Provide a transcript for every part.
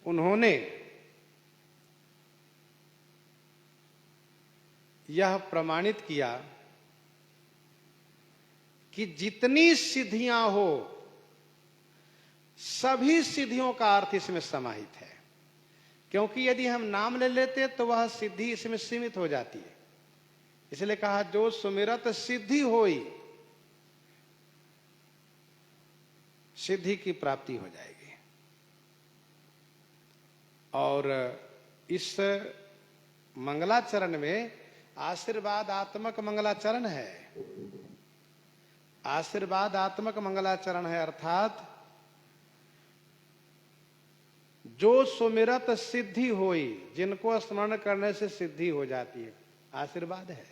उन्होंने यह प्रमाणित किया कि जितनी सिद्धियां हो सभी सिद्धियों का अर्थ इसमें समाहित है, क्योंकि यदि हम नाम ले लेते तो वह सिद्धि इसमें सीमित हो जाती है। इसलिए कहा जो सुमिरत सिद्धि होई, सिद्धि की प्राप्ति हो जाएगी। और इस मंगलाचरण में आशीर्वादात्मक मंगलाचरण है, आशीर्वादात्मक मंगलाचरण है, अर्थात जो सुमिरत सिद्धि होई, जिनको स्मरण करने से सिद्धि हो जाती है, आशीर्वाद है।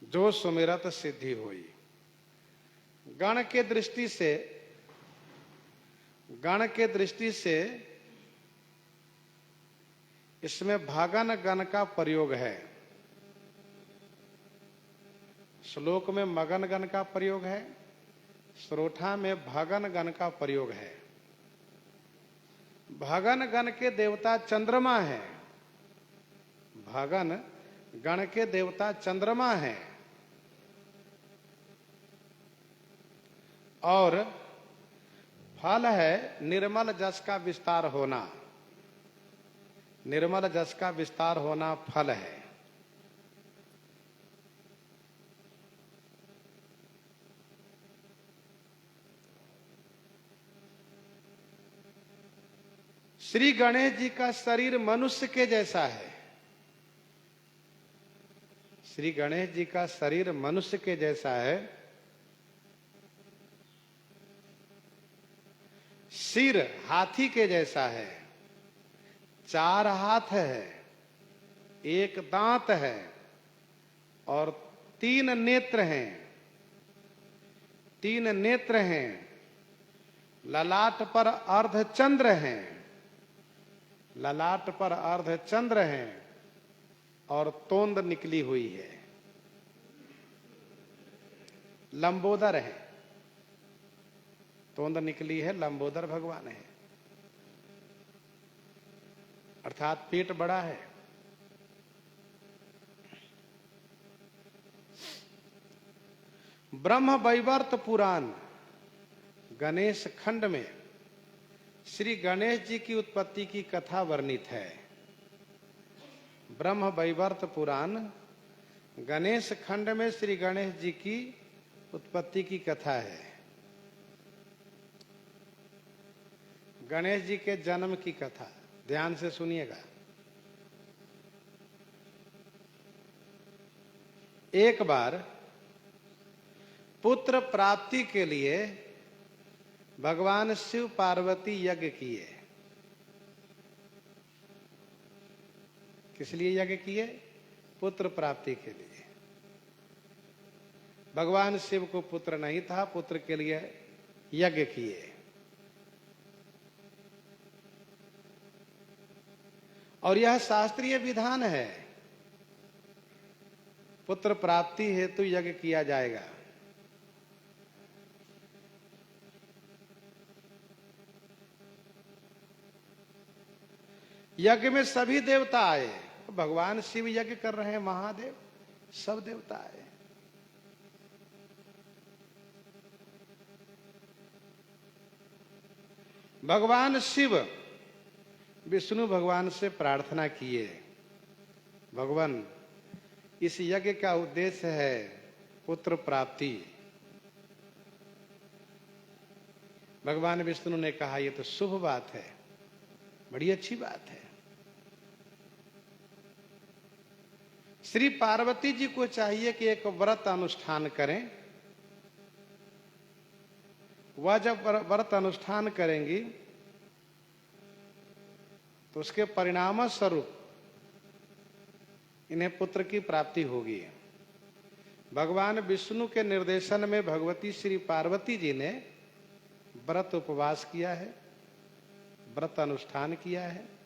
जो सुमिरत सिद्धि होई, गण के दृष्टि से इसमें भागन गण का प्रयोग है। श्लोक में मगन गण का प्रयोग है, श्रोठा में भागन गण का प्रयोग है। भागन गण के देवता चंद्रमा है, भागन गण के देवता चंद्रमा है। और फल है निर्मल जस का विस्तार होना, निर्मल जस का विस्तार होना फल है। श्री गणेश जी का शरीर मनुष्य के जैसा है, श्री गणेश जी का शरीर मनुष्य के जैसा है। सिर हाथी के जैसा है, 4 हाथ है, 1 दांत है और 3 नेत्र हैं, 3 नेत्र हैं। ललाट पर अर्धचंद्र हैं, ललाट पर अर्धचंद्र हैं और तोंद निकली हुई है, लंबोदर है, तोंद निकली है, लंबोदर भगवान है, अर्थात पेट बड़ा है। ब्रह्म वैवर्त पुराण गणेश खंड में श्री गणेश जी की उत्पत्ति की कथा वर्णित है। ब्रह्म वैवर्त पुराण गणेश खंड में श्री गणेश जी की उत्पत्ति की कथा है। गणेश जी के जन्म की कथा ध्यान से सुनिएगा। एक बार पुत्र प्राप्ति के लिए भगवान शिव पार्वती यज्ञ किए। किस लिए यज्ञ किए? पुत्र प्राप्ति के लिए। भगवान शिव को पुत्र नहीं था, पुत्र के लिए यज्ञ किए। और यह शास्त्रीय विधान है, पुत्र प्राप्ति हेतु यज्ञ किया जाएगा। यज्ञ में सभी देवता आए, भगवान शिव यज्ञ कर रहे हैं, महादेव सब देवता आए। भगवान शिव विष्णु भगवान से प्रार्थना किए, भगवान इस यज्ञ का उद्देश्य है पुत्र प्राप्ति। भगवान विष्णु ने कहा यह तो शुभ बात है, बड़ी अच्छी बात है। श्री पार्वती जी को चाहिए कि एक व्रत अनुष्ठान करें। वह जब व्रत अनुष्ठान करेंगी तो उसके परिणाम स्वरूप इन्हें पुत्र की प्राप्ति होगी। भगवान विष्णु के निर्देशन में भगवती श्री पार्वती जी ने व्रत उपवास किया है, व्रत अनुष्ठान किया है।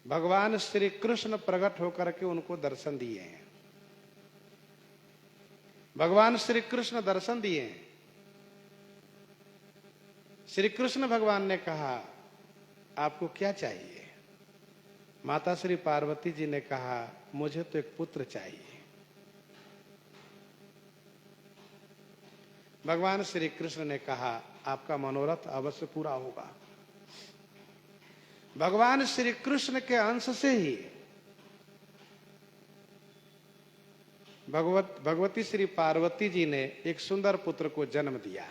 भगवान श्री कृष्ण प्रकट होकर के उनको दर्शन दिए हैं। भगवान श्री कृष्ण दर्शन दिए। श्री कृष्ण भगवान ने कहा आपको क्या चाहिए? माता श्री पार्वती जी ने कहा मुझे तो एक पुत्र चाहिए। भगवान श्री कृष्ण ने कहा आपका मनोरथ अवश्य पूरा होगा। भगवान श्री कृष्ण के अंश से ही भगवती श्री पार्वती जी ने एक सुंदर पुत्र को जन्म दिया।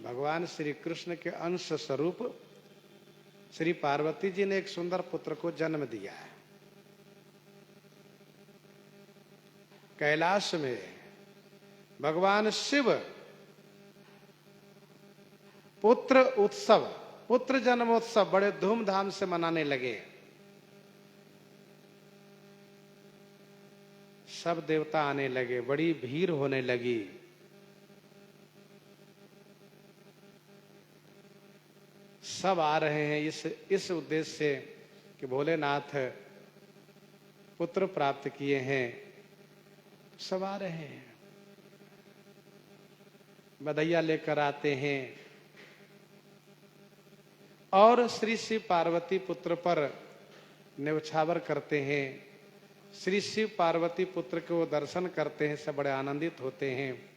भगवान श्री कृष्ण के अंश स्वरूप श्री पार्वती जी ने एक सुंदर पुत्र को जन्म दिया। कैलाश में भगवान शिव पुत्र उत्सव, पुत्र जन्मोत्सव बड़े धूमधाम से मनाने लगे। सब देवता आने लगे, बड़ी भीड़ होने लगी। सब आ रहे हैं इस उद्देश्य से कि भोलेनाथ पुत्र प्राप्त किए हैं। सब आ रहे हैं, बधैया लेकर आते हैं और श्री शिव पार्वती पुत्र पर न्यौछावर करते हैं। श्री शिव पार्वती पुत्र को दर्शन करते हैं, सब बड़े आनंदित होते हैं।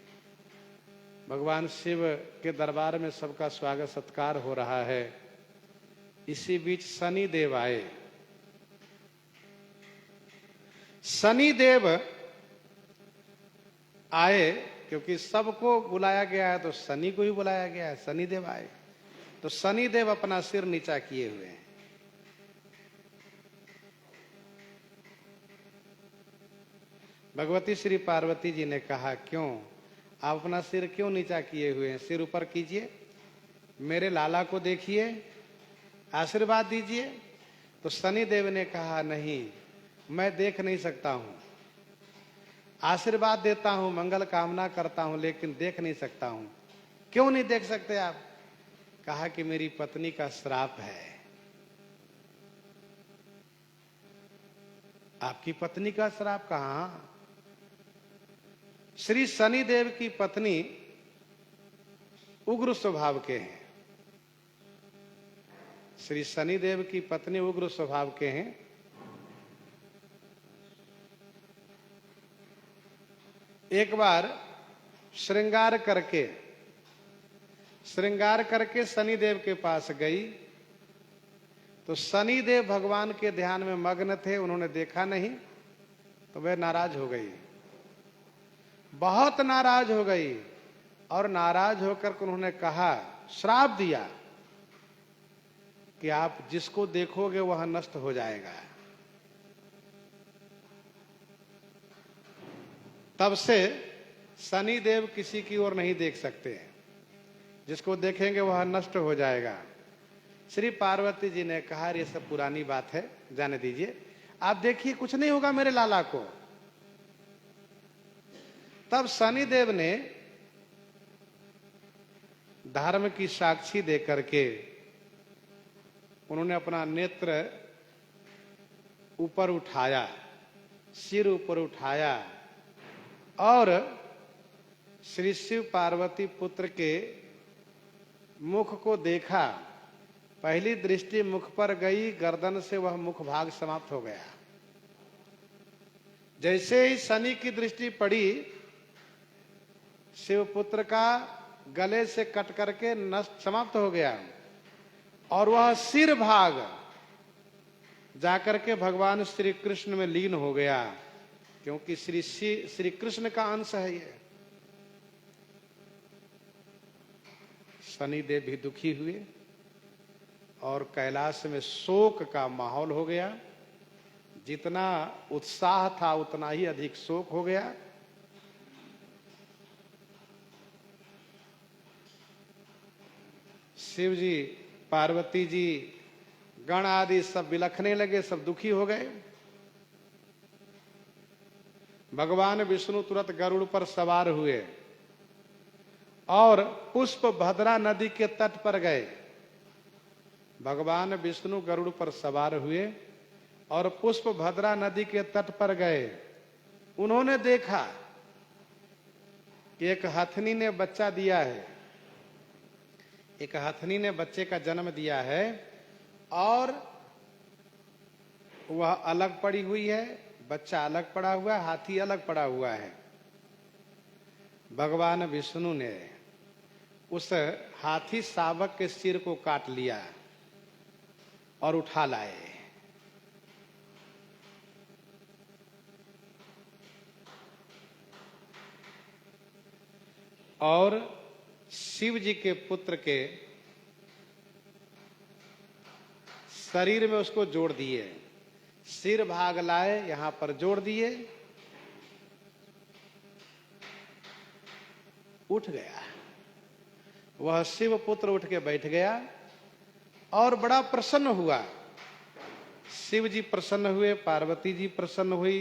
भगवान शिव के दरबार में सबका स्वागत सत्कार हो रहा है। इसी बीच शनि देव आए। शनि देव आए क्योंकि सबको बुलाया गया है तो शनि को ही बुलाया गया है। शनि देव आए तो शनि देव अपना सिर नीचा किए हुए हैं। भगवती श्री पार्वती जी ने कहा क्यों आप अपना सिर क्यों नीचा किए हुए हैं? सिर ऊपर कीजिए, मेरे लाला को देखिए, आशीर्वाद दीजिए। तो शनि देव ने कहा नहीं, मैं देख नहीं सकता हूं। आशीर्वाद देता हूं, मंगल कामना करता हूं, लेकिन देख नहीं सकता हूं। क्यों नहीं देख सकते आप? कहा कि मेरी पत्नी का श्राप है। आपकी पत्नी का श्राप? कहां? श्री शनि देव की पत्नी उग्र स्वभाव के हैं। श्री शनि देव की पत्नी उग्र स्वभाव के हैं। एक बार श्रृंगार करके शनि देव के पास गई तो शनि देव भगवान के ध्यान में मग्न थे। उन्होंने देखा नहीं तो वे नाराज हो गई, बहुत नाराज हो गई। और नाराज होकर उन्होंने कहा, श्राप दिया कि आप जिसको देखोगे वह नष्ट हो जाएगा। तब से शनि देव किसी की ओर नहीं देख सकते, जिसको देखेंगे वह नष्ट हो जाएगा। श्री पार्वती जी ने कहा ये सब पुरानी बात है, जाने दीजिए, आप देखिए कुछ नहीं होगा मेरे लाला को। तब शनि देव ने धर्म की साक्षी देकर के उन्होंने अपना नेत्र ऊपर उठाया, सिर ऊपर उठाया और श्री शिव पार्वती पुत्र के मुख को देखा। पहली दृष्टि मुख पर गई, गर्दन से वह मुख भाग समाप्त हो गया। जैसे ही शनि की दृष्टि पड़ी, शिवपुत्र का गले से कट करके नष्ट समाप्त हो गया और वह सिर भाग जाकर के भगवान श्री कृष्ण में लीन हो गया, क्योंकि श्री कृष्ण का अंश है ये। शनि देव भी दुखी हुए और कैलाश में शोक का माहौल हो गया। जितना उत्साह था उतना ही अधिक शोक हो गया। शिव जी, पार्वती जी, गण आदि सब बिलखने लगे, सब दुखी हो गए। भगवान विष्णु तुरंत गरुड़ पर सवार हुए और पुष्प भद्रा नदी के तट पर गए। भगवान विष्णु गरुड़ पर सवार हुए और पुष्प भद्रा नदी के तट पर गए। उन्होंने देखा कि एक हथनी ने बच्चा दिया है, एक हथनी ने बच्चे का जन्म दिया है और वह अलग पड़ी हुई है, बच्चा अलग पड़ा हुआ है, हाथी अलग पड़ा हुआ है। भगवान विष्णु ने उस हाथी शावक के सिर को काट लिया और उठा लाए। और शिव जी के पुत्र के शरीर में उसको जोड़ दिए, सिर भाग लाए, यहां पर जोड़ दिए, उठ गया। वह शिव पुत्र उठ के बैठ गया और बड़ा प्रसन्न हुआ। शिव जी प्रसन्न हुए, पार्वती जी प्रसन्न हुई,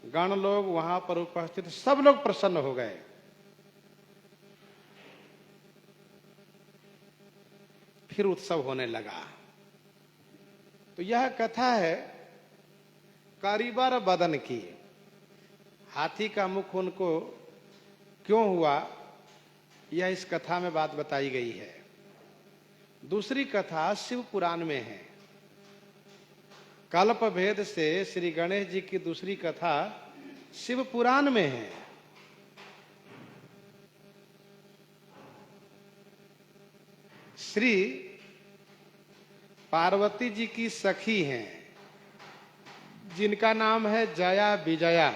गण लोग वहां पर उपस्थित सब लोग प्रसन्न हो गए। फिर उत्सव होने लगा। तो यह कथा है कारीबर बदन की। हाथी का मुख उनको क्यों हुआ, यह इस कथा में बात बताई गई है। दूसरी कथा शिव पुराण में है। कल्प भेद से श्री गणेश जी की दूसरी कथा शिव पुराण में है। श्री पार्वती जी की सखी हैं, जिनका नाम है जया विजया।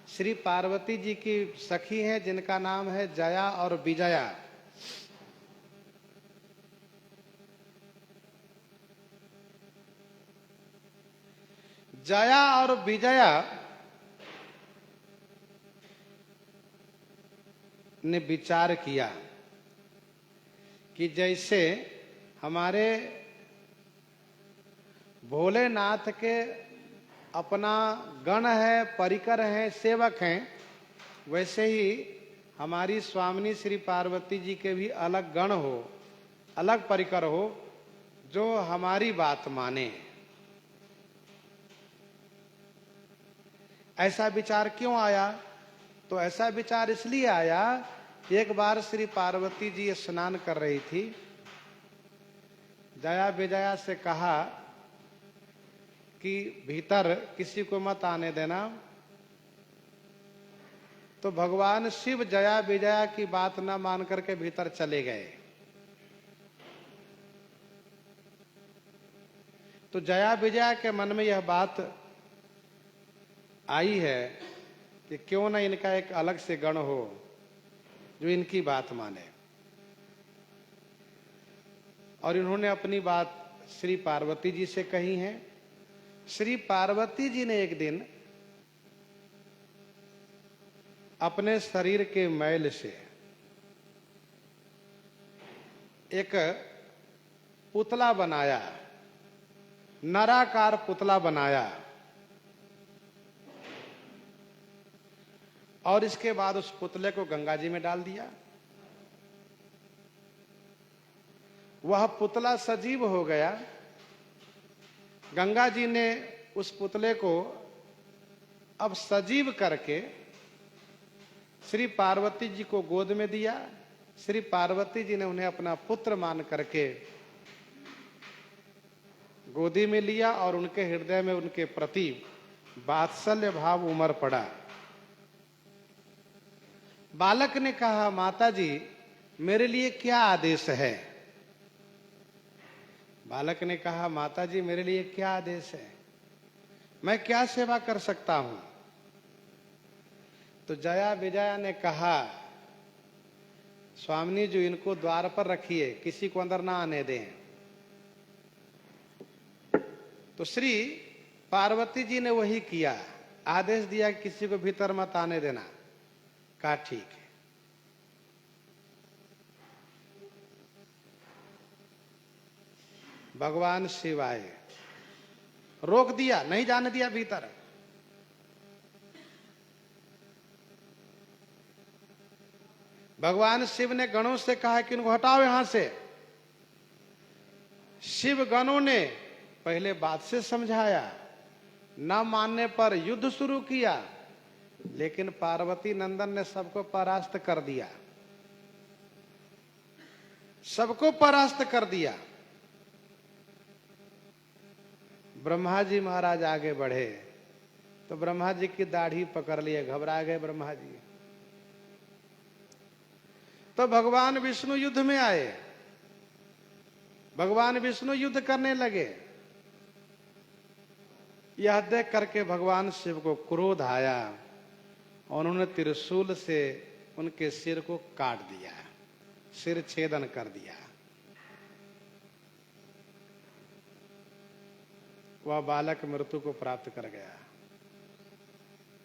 श्री पार्वती जी की सखी हैं जिनका नाम है जया और विजया। जया और विजया ने विचार किया कि जैसे हमारे भोलेनाथ के अपना गण है, परिकर हैं, सेवक हैं, वैसे ही हमारी स्वामिनी श्री पार्वती जी के भी अलग गण हो, अलग परिकर हो, जो हमारी बात माने। ऐसा विचार क्यों आया? तो ऐसा विचार इसलिए आया, एक बार श्री पार्वती जी स्नान कर रही थी, जया विजया से कहा कि भीतर किसी को मत आने देना। तो भगवान शिव जया विजया की बात न मान करके भीतर चले गए। तो जया विजया के मन में यह बात आई है कि क्यों न इनका एक अलग से गण हो जो इनकी बात माने। और इन्होंने अपनी बात श्री पार्वती जी से कही है। श्री पार्वती जी ने एक दिन अपने शरीर के मैल से एक पुतला बनाया, नराकार पुतला बनाया, और इसके बाद उस पुतले को गंगा जी में डाल दिया। वह पुतला सजीव हो गया। गंगा जी ने उस पुतले को अब सजीव करके श्री पार्वती जी को गोद में दिया। श्री पार्वती जी ने उन्हें अपना पुत्र मान करके गोदी में लिया और उनके हृदय में उनके प्रति वात्सल्य भाव उमड़ पड़ा। बालक ने कहा, माता जी मेरे लिए क्या आदेश है? बालक ने कहा, माता जी मेरे लिए क्या आदेश है, मैं क्या सेवा कर सकता हूं? तो जया विजया ने कहा, स्वामिनी जी इनको द्वार पर रखिए, किसी को अंदर ना आने दें। तो श्री पार्वती जी ने वही किया, आदेश दिया कि किसी को भीतर मत आने देना। कहा ठीक है। भगवान शिव आए, रोक दिया, नहीं जाने दिया भीतर। भगवान शिव ने गणों से कहा कि इनको हटाओ यहां से। शिव गणों ने पहले बात से समझाया, न मानने पर युद्ध शुरू किया, लेकिन पार्वती नंदन ने सबको परास्त कर दिया, सबको परास्त कर दिया। ब्रह्मा जी महाराज आगे बढ़े तो ब्रह्मा जी की दाढ़ी पकड़ लिए, घबरा गए ब्रह्मा जी। तो भगवान विष्णु युद्ध में आए, भगवान विष्णु युद्ध करने लगे। यह देख करके भगवान शिव को क्रोध आया, उन्होंने त्रिशूल से उनके सिर को काट दिया, सिर छेदन कर दिया। वह बालक मृत्यु को प्राप्त कर गया।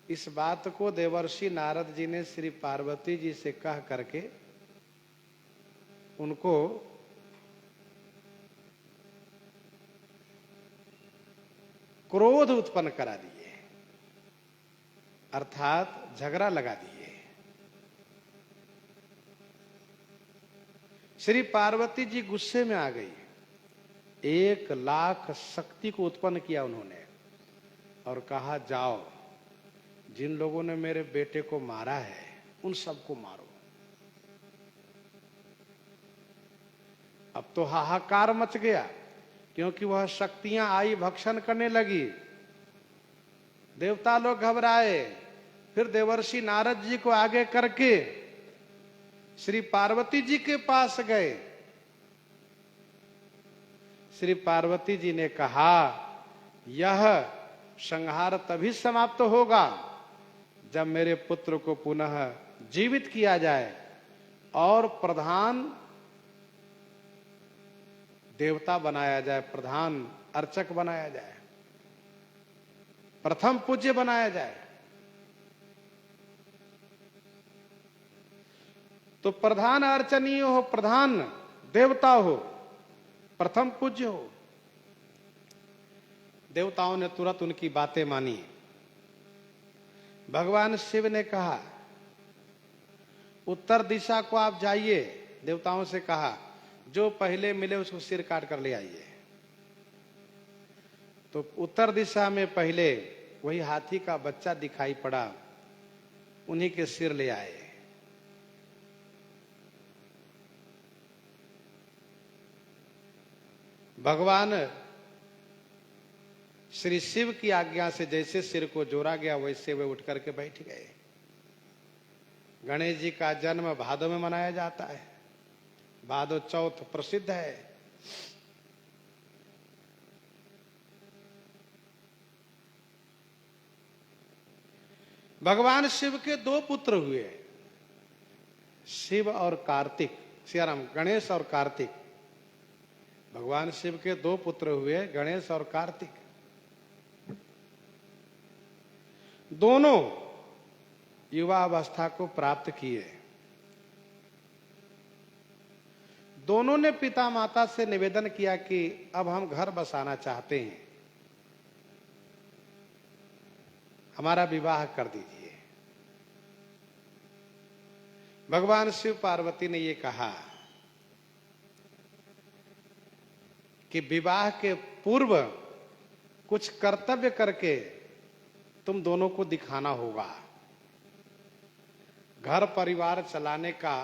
इस बात को देवर्षि नारद जी ने श्री पार्वती जी से कह करके उनको क्रोध उत्पन्न करा दिए, अर्थात झगड़ा लगा दिए। श्री पार्वती जी गुस्से में आ गई, 1,00,000 शक्ति को उत्पन्न किया उन्होंने और कहा, जाओ जिन लोगों ने मेरे बेटे को मारा है उन सबको मारो। अब तो हाहाकार मच गया, क्योंकि वह शक्तियां आई भक्षण करने लगी। देवता लोग घबराए, फिर देवर्षि नारद जी को आगे करके श्री पार्वती जी के पास गए। श्री पार्वती जी ने कहा, यह संहार तभी समाप्त होगा जब मेरे पुत्र को पुनः जीवित किया जाए और प्रधान देवता बनाया जाए, प्रधान अर्चक बनाया जाए, प्रथम पूज्य बनाया जाए। तो प्रधान अर्चनीय हो, प्रधान देवता हो, प्रथम पूज्य हो। देवताओं ने तुरंत उनकी बातें मानी। भगवान शिव ने कहा, उत्तर दिशा को आप जाइए। देवताओं से कहा, जो पहले मिले उसको सिर काट कर ले आइए। तो उत्तर दिशा में पहले वही हाथी का बच्चा दिखाई पड़ा, उन्हीं के सिर ले आए। भगवान श्री शिव की आज्ञा से जैसे सिर को जोड़ा गया वैसे वे उठ करके बैठ गए। गणेश जी का जन्म भादो में मनाया जाता है, भादो चौथ प्रसिद्ध है। भगवान शिव के 2 पुत्र हुए, शिव और कार्तिक, सियाराम, गणेश और कार्तिक। भगवान शिव के 2 पुत्र हुए, गणेश और कार्तिक। दोनों युवा अवस्था को प्राप्त किए। दोनों ने पिता माता से निवेदन किया कि अब हम घर बसाना चाहते हैं, हमारा विवाह कर दीजिए। भगवान शिव पार्वती ने ये कहा कि विवाह के पूर्व कुछ कर्तव्य करके तुम दोनों को दिखाना होगा। घर परिवार चलाने का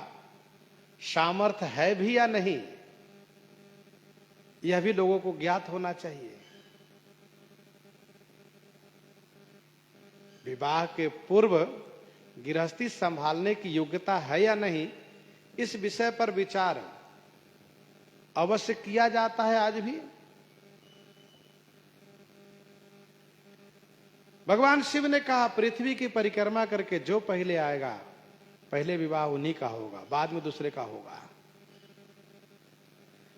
सामर्थ्य है भी या नहीं, यह भी लोगों को ज्ञात होना चाहिए। विवाह के पूर्व गृहस्थी संभालने की योग्यता है या नहीं, इस विषय पर विचार अवश्य किया जाता है आज भी। भगवान शिव ने कहा, पृथ्वी की परिक्रमा करके जो पहले आएगा, पहले विवाह उन्हीं का होगा, बाद में दूसरे का होगा।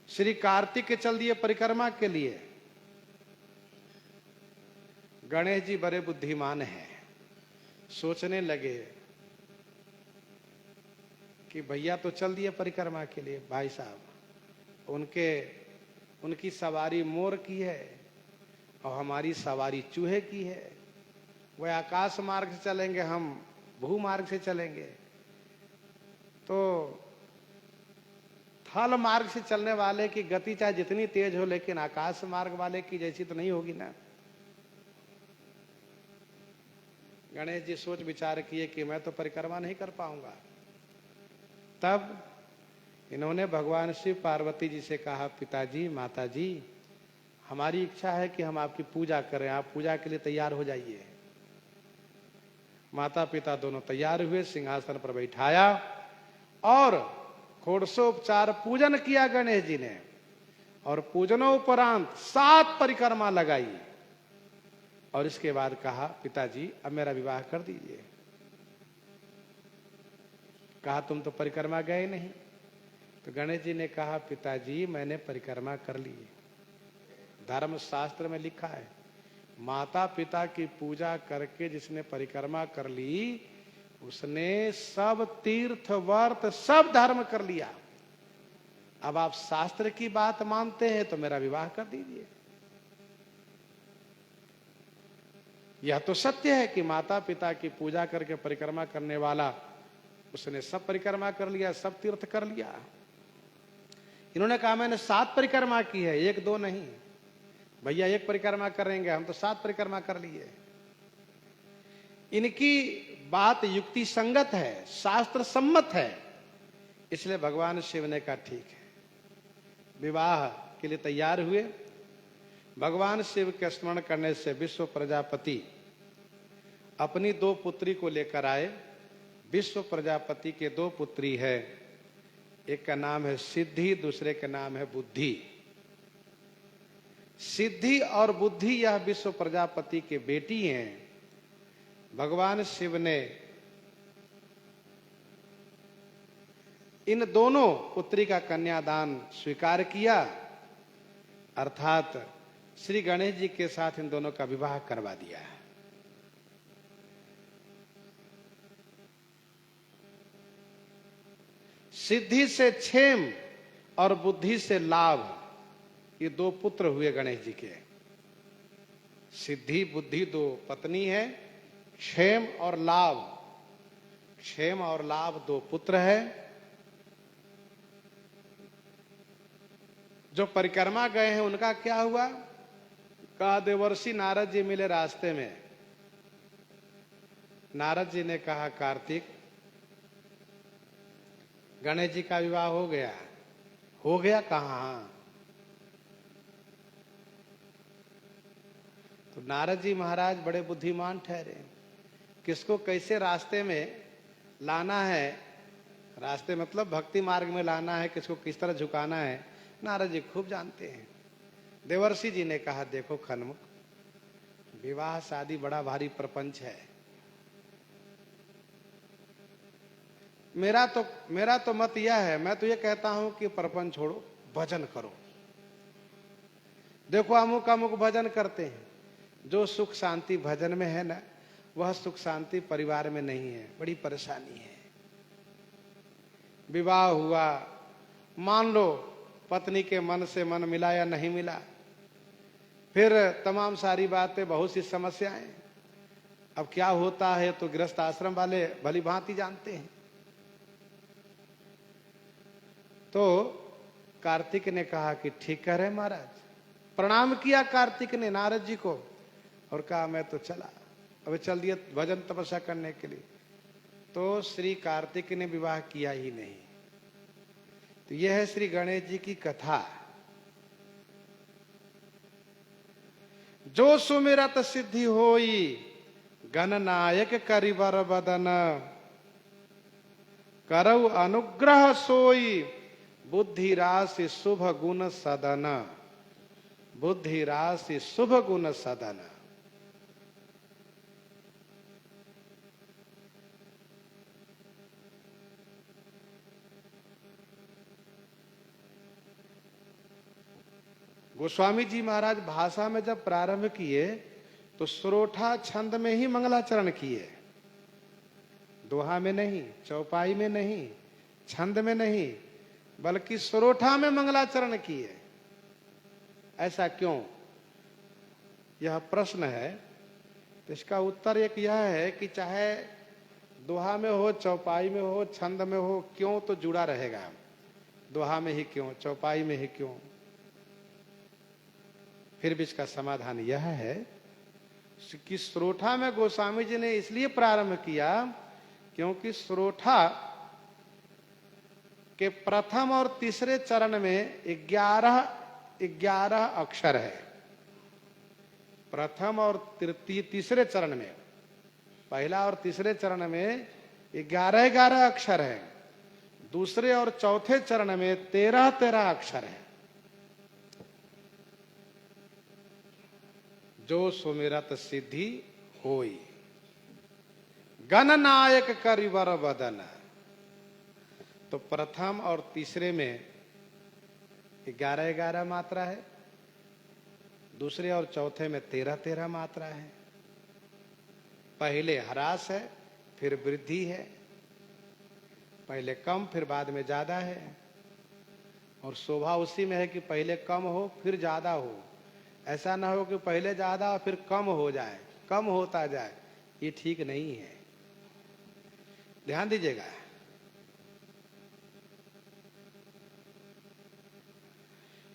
श्री कार्तिक के चल दिए परिक्रमा के लिए। गणेश जी बड़े बुद्धिमान हैं, सोचने लगे कि भैया तो चल दिए परिक्रमा के लिए, भाई साहब उनकी सवारी मोर की है और हमारी सवारी चूहे की है। वह आकाश मार्ग से चलेंगे, हम भू मार्ग से चलेंगे, तो थल मार्ग से चलने वाले की गति चाहे जितनी तेज हो, लेकिन आकाश मार्ग वाले की जैसी तो नहीं होगी ना। गणेश जी सोच विचार किए कि मैं तो परिक्रमा नहीं कर पाऊंगा। तब इन्होंने भगवान शिव पार्वती जी से कहा, पिताजी माताजी, हमारी इच्छा है कि हम आपकी पूजा करें, आप पूजा के लिए तैयार हो जाइए। माता पिता दोनों तैयार हुए, सिंहासन पर बैठाया और षोडशोपचार पूजन किया गणेश जी ने। और पूजनोपरांत 7 परिक्रमा लगाई और इसके बाद कहा, पिताजी अब मेरा विवाह कर दीजिए। कहा, तुम तो परिक्रमा गए नहीं। तो गणेश जी ने कहा, पिताजी मैंने परिक्रमा कर ली। धर्म शास्त्र में लिखा है, माता पिता की पूजा करके जिसने परिक्रमा कर ली उसने सब तीर्थ व्रत सब धर्म कर लिया। अब आप शास्त्र की बात मानते हैं तो मेरा विवाह कर दीजिए। यह तो सत्य है कि माता पिता की पूजा करके परिक्रमा करने वाला उसने सब परिक्रमा कर लिया, सब तीर्थ कर लिया। इन्होंने कहा, मैंने 7 परिक्रमा की है, 1-2 नहीं। भैया 1 परिक्रमा करेंगे, हम तो 7 परिक्रमा कर लिए। इनकी बात युक्ति संगत है, शास्त्र सम्मत है, इसलिए भगवान शिव ने कहा ठीक है। विवाह के लिए तैयार हुए। भगवान शिव के स्मरण करने से विश्व प्रजापति अपनी 2 पुत्री को लेकर आए। विश्व प्रजापति के 2 पुत्री है, एक का नाम है सिद्धि, दूसरे का नाम है बुद्धि। सिद्धि और बुद्धि यह विश्व प्रजापति के बेटी हैं। भगवान शिव ने इन दोनों पुत्री का कन्यादान स्वीकार किया, अर्थात श्री गणेश जी के साथ इन दोनों का विवाह करवा दिया है। सिद्धि से क्षेम और बुद्धि से लाभ, ये 2 पुत्र हुए गणेश जी के। सिद्धि बुद्धि 2 पत्नी है, क्षेम और लाभ, क्षेम और लाभ 2 पुत्र है। जो परिक्रमा गए हैं उनका क्या हुआ? कहा, देवर्षि नारद जी मिले रास्ते में। नारद जी ने कहा, कार्तिक गणेश जी का विवाह हो गया। हो गया कहां? तो नारद जी महाराज बड़े बुद्धिमान ठहरे, किसको कैसे रास्ते में लाना है, रास्ते मतलब भक्ति मार्ग में लाना है, किसको किस तरह झुकाना है, नारद जी खूब जानते हैं। देवर्षि जी ने कहा, देखो खनमुख, विवाह शादी बड़ा भारी प्रपंच है। मेरा तो मत यह है, मैं तो ये कहता हूं कि प्रपंच छोड़ो, भजन करो। देखो अमुक अमुक भजन करते हैं, जो सुख शांति भजन में है ना, वह सुख शांति परिवार में नहीं है, बड़ी परेशानी है। विवाह हुआ, मान लो पत्नी के मन से मन मिला या नहीं मिला, फिर तमाम सारी बातें, बहुत सी समस्याएं। अब क्या होता है तो गृहस्थ आश्रम वाले भली भांति जानते हैं। तो कार्तिक ने कहा कि ठीक कह रहे महाराज। प्रणाम किया कार्तिक ने नारद जी को और कहा, मैं तो चला, अब चल दिया भजन तपस्या करने के लिए। तो श्री कार्तिक ने विवाह किया ही नहीं। तो यह है श्री गणेश जी की कथा। जो सुमिरत सिद्धि होई, गणनायक करिबर बदन, करऊ अनुग्रह सोई, बुद्धि राशि शुभ गुण सदन। बुद्धि राशि शुभ गुण सदन। गोस्वामी जी महाराज भाषा में जब प्रारंभ किए तो सुरोठा छंद में ही मंगलाचरण किए, दोहा में नहीं, चौपाई में नहीं, छंद में नहीं, बल्कि सुरोठा में मंगलाचरण किए। ऐसा क्यों, यह प्रश्न है। तो इसका उत्तर एक यह है कि चाहे दोहा में हो, चौपाई में हो, छंद में हो, क्यों तो जुड़ा रहेगा। दोहा में ही क्यों, चौपाई में ही क्यों। फिर भी इसका समाधान यह है, कि श्रोठा में गोस्वामी जी ने इसलिए प्रारंभ किया क्योंकि श्रोठा के प्रथम और तीसरे चरण में 11 अक्षर है। प्रथम और तीसरे चरण में, पहला और तीसरे चरण में 11 अक्षर है। दूसरे और चौथे चरण में 13 अक्षर है। जो सुमिरत सिद्धि होई, गणनायक करिवर बदन। तो प्रथम और तीसरे में 11 मात्रा है, दूसरे और चौथे में 13 मात्रा है। पहले ह्रास है, फिर वृद्धि है। पहले कम, फिर बाद में ज्यादा है। और शोभा उसी में है कि पहले कम हो फिर ज्यादा हो। ऐसा ना हो कि पहले ज्यादा और फिर कम हो जाए, कम होता जाए, ये ठीक नहीं है। ध्यान दीजिएगा।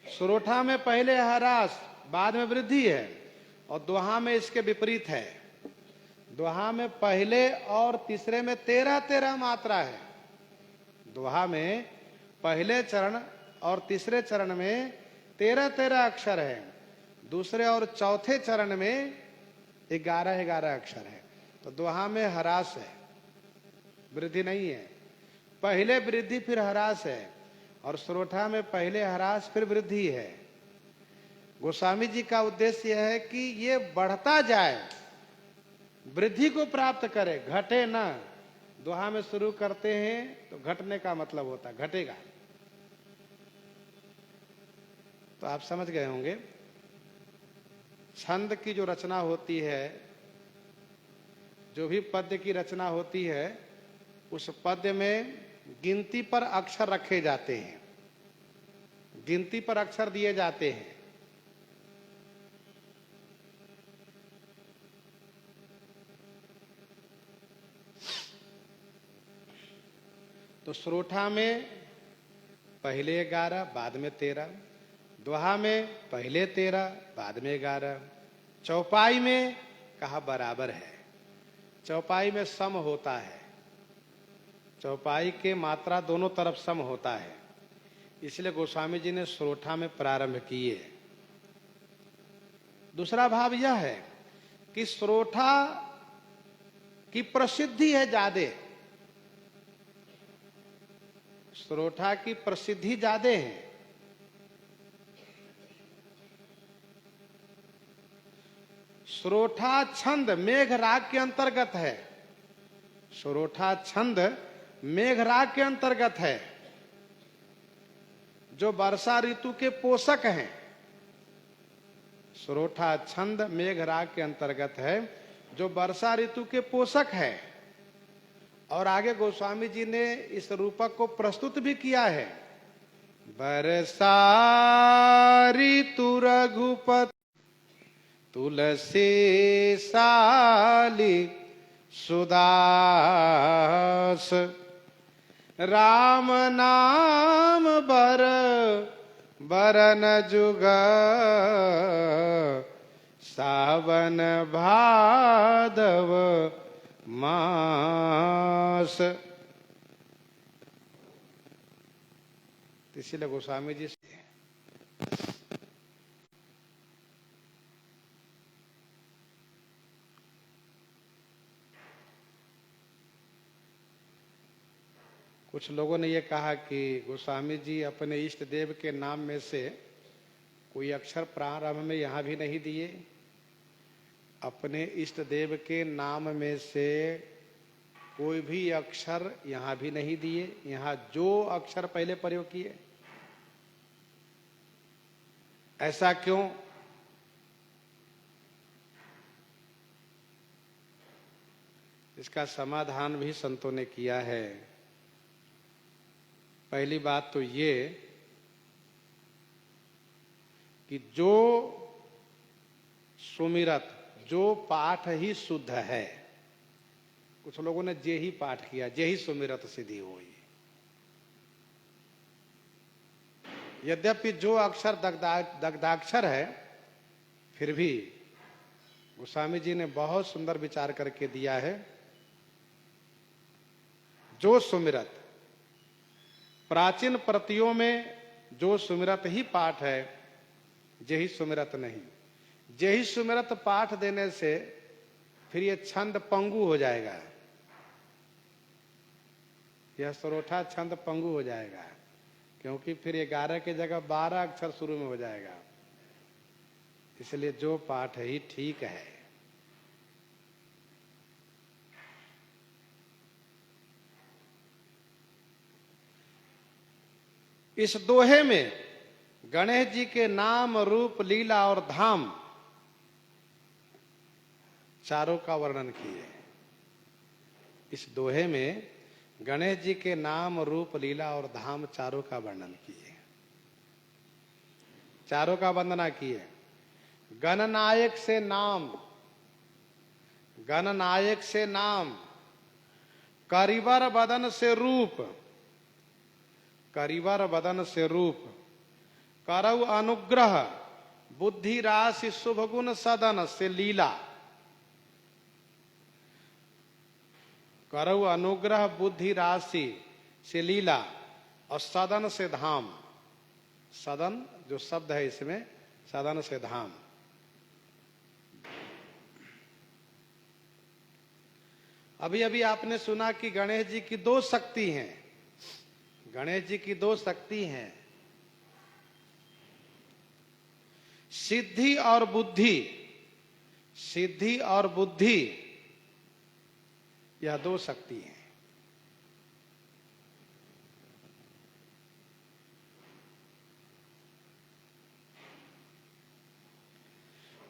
श्रोठा में पहले ह्रास बाद में वृद्धि है, और दोहा में इसके विपरीत है। दोहा में पहले और तीसरे में 13 मात्रा है। दोहा में पहले चरण और तीसरे चरण में 13 अक्षर है। दूसरे और चौथे चरण में 11 अक्षर है। तो दोहा में ह्रास है, वृद्धि नहीं है। पहले वृद्धि फिर ह्रास है, और श्रोठा में पहले ह्रास फिर वृद्धि है। गोस्वामी जी का उद्देश्य यह है कि ये बढ़ता जाए, वृद्धि को प्राप्त करे, घटे ना। दोहा में शुरू करते हैं तो घटने का मतलब होता है, घटेगा। तो आप समझ गए होंगे, छंद की जो रचना होती है, जो भी पद्य की रचना होती है, उस पद्य में गिनती पर अक्षर रखे जाते हैं, गिनती पर अक्षर दिए जाते हैं। तो श्रोठा में पहले 11 बाद में 13, दोहा में पहले 13 बाद में 11, चौपाई में कहा बराबर है। चौपाई में सम होता है, चौपाई के मात्रा दोनों तरफ सम होता है, इसलिए गोस्वामी जी ने श्रोठा में प्रारंभ किए। दूसरा भाव यह है कि श्रोठा की प्रसिद्धि है ज्यादा, श्रोठा की प्रसिद्धि ज्यादा है। श्रोठा छंद मेघराग के अंतर्गत है, श्रोठा छंद मेघराग के अंतर्गत है, जो वर्षा ऋतु के पोषक हैं। श्रोठा छंद मेघराग के अंतर्गत है, जो वर्षा ऋतु के पोषक है। और आगे गोस्वामी जी ने इस रूपक को प्रस्तुत भी किया है। वर्षा ऋतु रघुपति तुलसी साली सुदास, राम नाम बरन जुग, सावन भादव मास। इसीलिए गोस्वामी जी कुछ लोगों ने ये कहा कि गोस्वामी जी अपने इष्ट देव के नाम में से कोई अक्षर प्रारंभ में यहाँ भी नहीं दिए, अपने इष्ट देव के नाम में से कोई भी अक्षर यहाँ भी नहीं दिए, यहाँ जो अक्षर पहले प्रयोग किए। ऐसा क्यों? इसका समाधान भी संतों ने किया है। पहली बात तो ये कि जो सुमिरत, जो पाठ ही शुद्ध है, कुछ लोगों ने जे ही पाठ किया, जे ही सुमिरत सिद्धि हुई। यद्यपि जो अक्षर दग्धाक्षर है, फिर भी गोस्वामी जी ने बहुत सुंदर विचार करके दिया है। जो सुमिरत, प्राचीन प्रतियों में जो सुमिरत ही पाठ है, यही सुमिरत नहीं। यही सुमिरत पाठ देने से फिर ये छंद पंगु हो जाएगा, यह सरोठा छंद पंगु हो जाएगा, क्योंकि फिर 11 की जगह 12 अक्षर शुरू में हो जाएगा। इसलिए जो पाठ है ही ठीक है। इस दोहे में गणेश जी के नाम, रूप, लीला और धाम चारों का वर्णन किए। इस दोहे में गणेश जी के नाम, रूप, लीला और धाम चारों का वर्णन किए, चारों का वंदना किए। गणनायक से नाम, गणनायक से नाम, करिवर बदन से रूप, करिवर बदन से रूप, करऊ अनुग्रह, बुद्धि राशि, शुभ गुण सदन से लीला। करऊ अनुग्रह, बुद्धि राशि से लीला, और सदन से धाम। सदन जो शब्द है इसमें, सदन से धाम। अभी अभी आपने सुना कि गणेश जी की 2 शक्ति हैं। गणेश जी की 2 शक्ति हैं, सिद्धि और बुद्धि। सिद्धि और बुद्धि, यह 2 शक्ति हैं।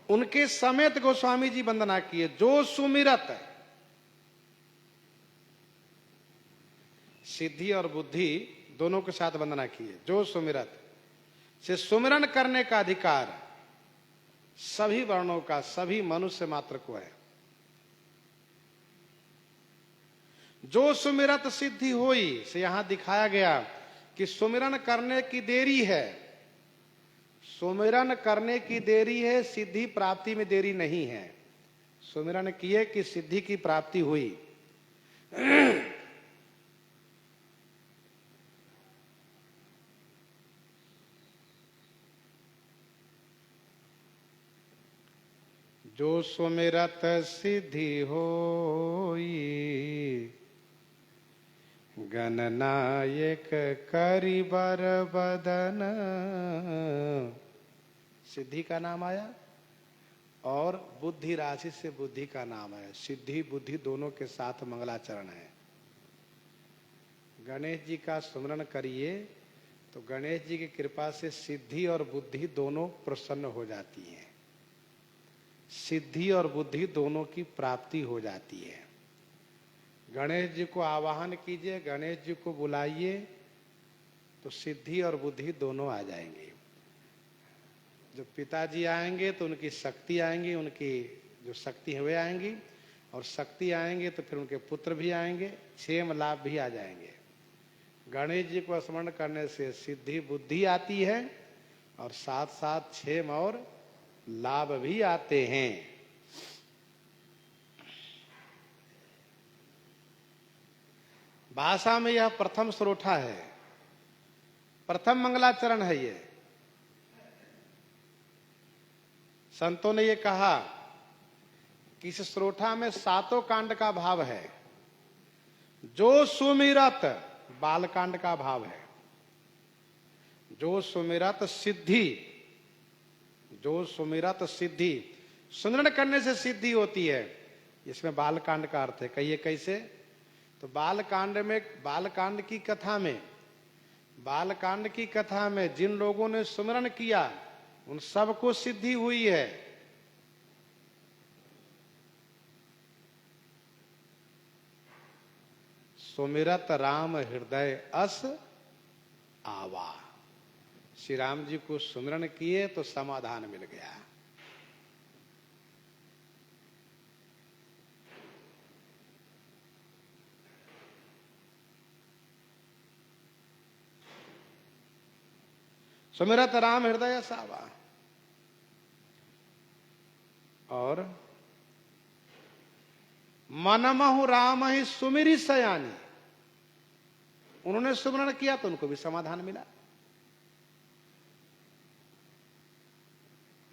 उनके समेत गोस्वामी जी वंदना किए। जो सुमिरत, सिद्धि और बुद्धि दोनों के साथ वंदना किए। जो सुमिरत से सुमिरन करने का अधिकार सभी वर्णों का, सभी मनुष्य मात्र को है। जो सुमिरत सिद्धि होई से यहां दिखाया गया कि सुमिरन करने की देरी है, सुमिरन करने की देरी है, सिद्धि प्राप्ति में देरी नहीं है। सुमिरन किए कि सिद्धि की प्राप्ति हुई। जो सुमिरत सिद्धि होई, गणनायक करिबर बदन। सिद्धि का नाम आया और बुद्धि राशि से बुद्धि का नाम है। सिद्धि बुद्धि दोनों के साथ मंगलाचरण है। गणेश जी का सुमिरन करिए तो गणेश जी की कृपा से सिद्धि और बुद्धि दोनों प्रसन्न हो जाती हैं, सिद्धि और बुद्धि दोनों की प्राप्ति हो जाती है। गणेश जी को आवाहन कीजिए, गणेश जी को बुलाइए, तो सिद्धि और बुद्धि दोनों आ जाएंगे। जब पिताजी आएंगे तो उनकी शक्ति आएंगी, उनकी जो शक्ति है वे आएंगी, और शक्ति आएंगे तो फिर उनके पुत्र भी आएंगे, 6 लाभ भी आ जाएंगे। गणेश जी को स्मरण करने से सिद्धि बुद्धि आती है और साथ साथ 6 और लाभ भी आते हैं। भाषा में यह प्रथम सरोठा है, प्रथम मंगलाचरण है। ये संतों ने ये कहा कि इस सरोठा में 7 कांड का भाव है। जो सुमिरत बाल कांड का भाव है, जो सुमिरत सिद्धि, जो सुमिरत सिद्धि, सुमिरन करने से सिद्धि होती है, इसमें बाल कांड का अर्थ है। कहिए कैसे? तो बाल कांड में, बाल कांड की कथा में, बाल कांड की कथा में जिन लोगों ने सुमिरन किया उन सबको सिद्धि हुई है। सुमिरत राम हृदय अस आवा। श्री राम जी को सुमिरन किए तो समाधान मिल गया। सुमिरत राम हृदय अस आवा। और मनमहु राम ही सुमिरी सयानी, उन्होंने सुमरण किया तो उनको भी समाधान मिला।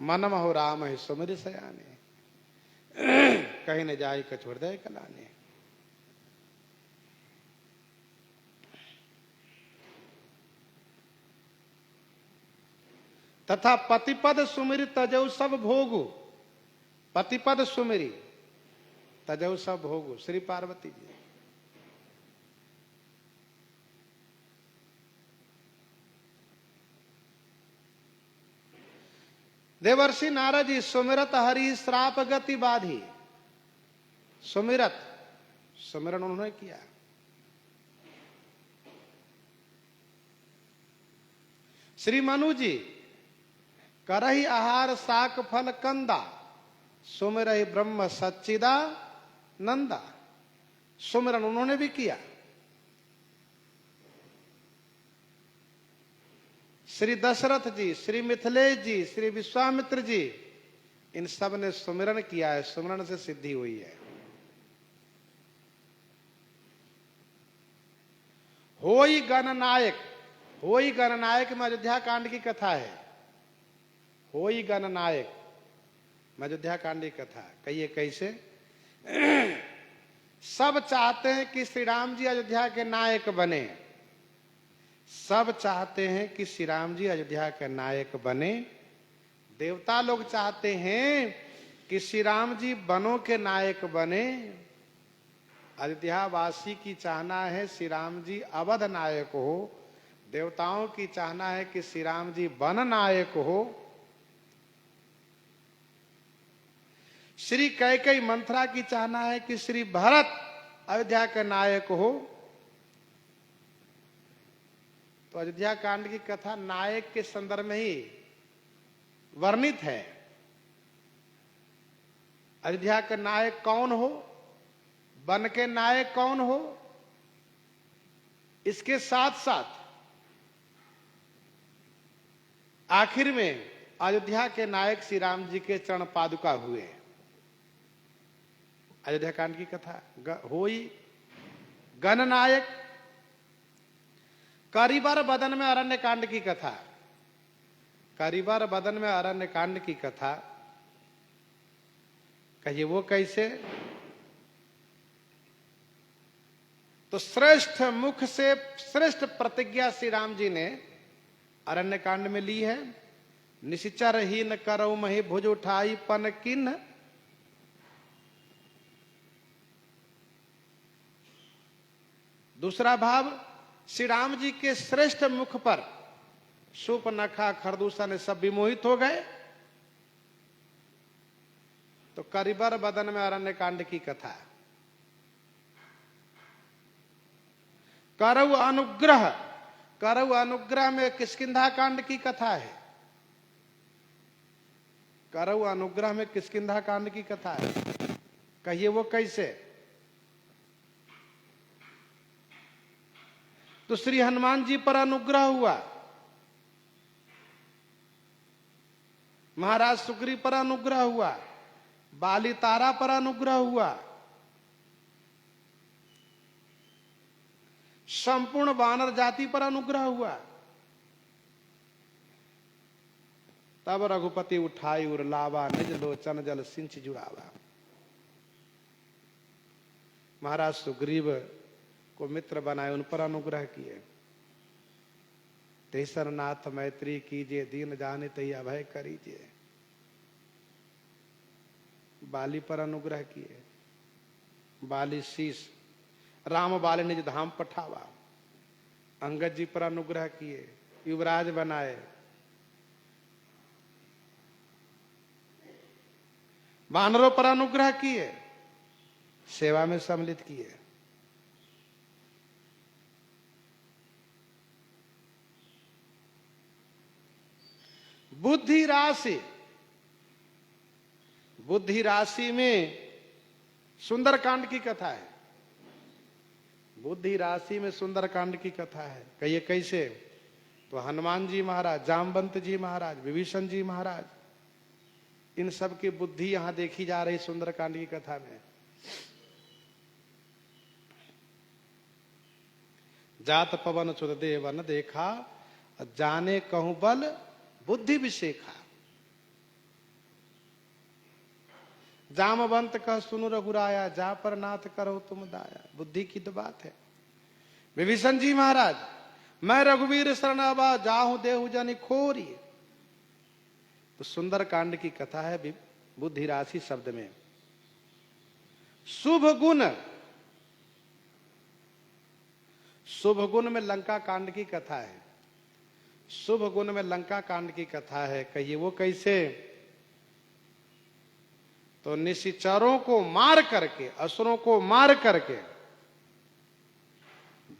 मनमहु राम ही सुमिरी सयानी, कहीं न जाए कछु हृदय कलाने। तथा पतिपद सुमिरी तजऊ सब भोगु, पतिपद सुमिरी तजऊ सब भोगु, श्री पार्वती जी। देवर्षि नारद जी सुमिरत हरि श्राप गति बाधी, सुमिरत सुमिरन उन्होंने किया। श्री मनु जी करही आहार साक फल कंदा, सुमिरहि ब्रह्म सच्चिदा नंदा, सुमिरन उन्होंने भी किया। श्री दशरथ जी, श्री मिथिलेश जी, श्री विश्वामित्र जी, इन सब ने सुमिरन किया है, सुमिरन से सिद्धि हुई है। होई गणनायक, होई गणनायक में अयोध्या कांड की कथा है। होई गणनायक में अयोध्या कांड की कथा, कहिए कैसे? सब चाहते हैं कि श्री राम जी अयोध्या के नायक बने, सब चाहते हैं कि श्री राम जी अयोध्या के नायक बने। देवता लोग चाहते हैं कि श्री राम जी वनों के नायक बने। अयोध्या वासी की चाहना है श्री राम जी अवध नायक हो, देवताओं की चाहना है कि श्री राम जी वन नायक हो। श्री कैकेयी मंथरा की चाहना है कि श्री भरत अयोध्या के नायक हो। तो अयोध्या कांड की कथा नायक के संदर्भ में ही वर्णित है। अयोध्या का नायक कौन हो, वन के नायक कौन हो, इसके साथ साथ आखिर में अयोध्या के नायक श्री राम जी के चरण पादुका हुए। अयोध्या कांड की कथा होई गणनायक। करिबर बदन में अरण्य कांड की कथा, करिबर बदन में अरण्य कांड की कथा, कहिए वो कैसे? तो श्रेष्ठ मुख से श्रेष्ठ प्रतिज्ञा श्री राम जी ने अरण्य कांड में ली है। निश्चर ही न करऊ मही भुज उठाई पन किन, दूसरा भाव श्री राम जी के श्रेष्ठ मुख पर शूर्पणखा खरदूषण सब विमोहित हो गए। तो करिबर बदन में अरण्य कांड की कथा। करऊ अनुग्रह, करऊ अनुग्रह में किष्किंधा कांड की कथा है। करऊ अनुग्रह में किष्किंधा कांड की कथा है, कहिए वो कैसे? तो श्री हनुमान जी पर अनुग्रह हुआ, महाराज सुग्रीव पर अनुग्रह हुआ, बाली तारा पर अनुग्रह हुआ, संपूर्ण वानर जाति पर अनुग्रह हुआ। तब रघुपति उठाई उर लावा, निज लोचन जल सिंच जुड़ावा। महाराज सुग्रीव को मित्र बनाए, उन पर अनुग्रह किए। तेसर नाथ मैत्री कीजिए, दीन जाने तही अभय करीजिए। बाली पर अनुग्रह किए, बाली शीश, राम बाली निज धाम पठावा। अंगद जी पर अनुग्रह किए, युवराज बनाए। वानरों पर अनुग्रह किए, सेवा में सम्मिलित किए। बुद्धि राशि, बुद्धि राशि में सुंदरकांड की कथा है। बुद्धि राशि में सुंदरकांड की कथा है, कहिए कैसे? तो हनुमान जी महाराज, जामवंत जी महाराज, विभीषण जी महाराज, इन सब की बुद्धि यहां देखी जा रही सुंदरकांड की कथा में। जात पवन सुत देवन देखा, जाने कहूं बल बुद्धि विशेखा। जामवंत कह सुनु रघुराया, जा पर नाथ करो तुम दाया। बुद्धि की तो बात है। विभीषण जी महाराज, मैं रघुवीर शरण आवा, जाहु देहु जनि खोरी। तो सुंदर कांड की कथा है बुद्धि राशि शब्द में। शुभ गुण, शुभ गुण में लंका कांड की कथा है। शुभ गुण में लंका कांड की कथा है। कहिए वो कैसे? तो निशाचरों को मार करके, असुरों को मार करके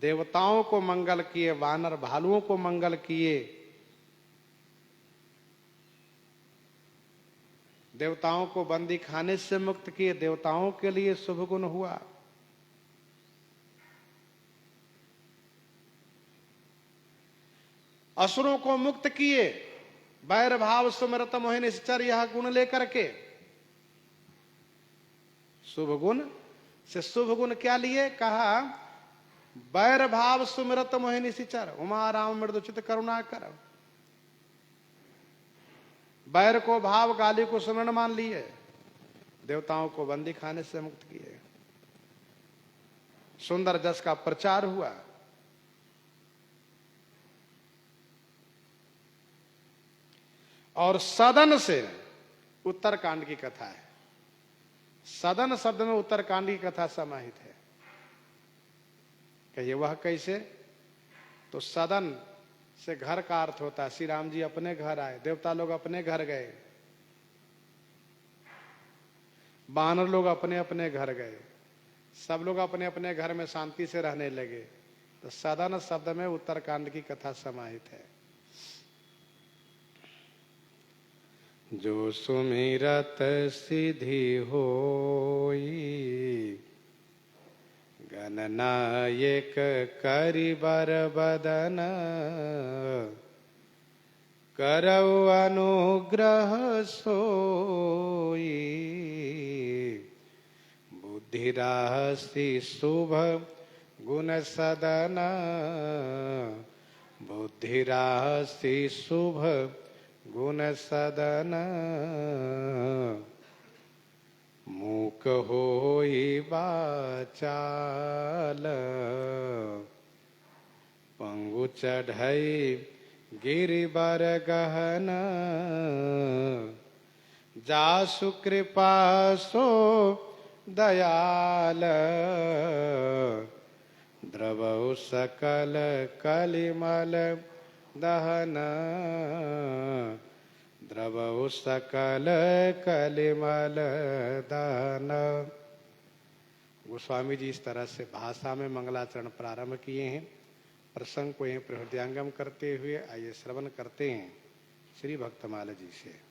देवताओं को मंगल किए, वानर भालुओं को मंगल किए, देवताओं को बंदी खाने से मुक्त किए। देवताओं के लिए शुभ गुण हुआ। असुरों को मुक्त किए, बैर भाव सुमिरत मोहि निश्चर, यह गुण लेकर के। शुभ गुण से शुभ गुण क्या लिए? कहा बैर भाव सुमिरत मोहि निश्चर, उमा राम मृदुचित करुणा कर। बैर को भाव, गाली को सुमरण मान लिए, देवताओं को बंदी खाने से मुक्त किए। सुंदर जस का प्रचार हुआ। और सदन से उत्तरकांड की कथा है। सदन शब्द में उत्तरकांड की कथा समाहित है। कहिए वह कैसे? तो सदन से घर का अर्थ होता है। श्री राम जी अपने घर आए, देवता लोग अपने घर गए, वानर लोग अपने अपने घर गए, सब लोग अपने अपने घर में शांति से रहने लगे। तो सदन शब्द में उत्तरकांड की कथा समाहित है। जो सुमिरत सिद्धि होई, गणनायक करिबर बदन, करौ अनुग्रह सोई, बुद्धि राशि शुभ गुण सदन, बुद्धि राशि शुभ गुण सदन, मूक होई बाचाल, पंगु चढ़ई गिरिबर गहन, जासु कृपा सो दयाल, द्रवौ सकल कलिमल दहन, द्रवौ सकल कलिमल दहन। गोस्वामी जी इस तरह से भाषा में मंगलाचरण प्रारंभ किए हैं। प्रसंग को यहीं पर हृदयंगम करते हुए आइए श्रवण करते हैं श्री भक्तमाल जी से।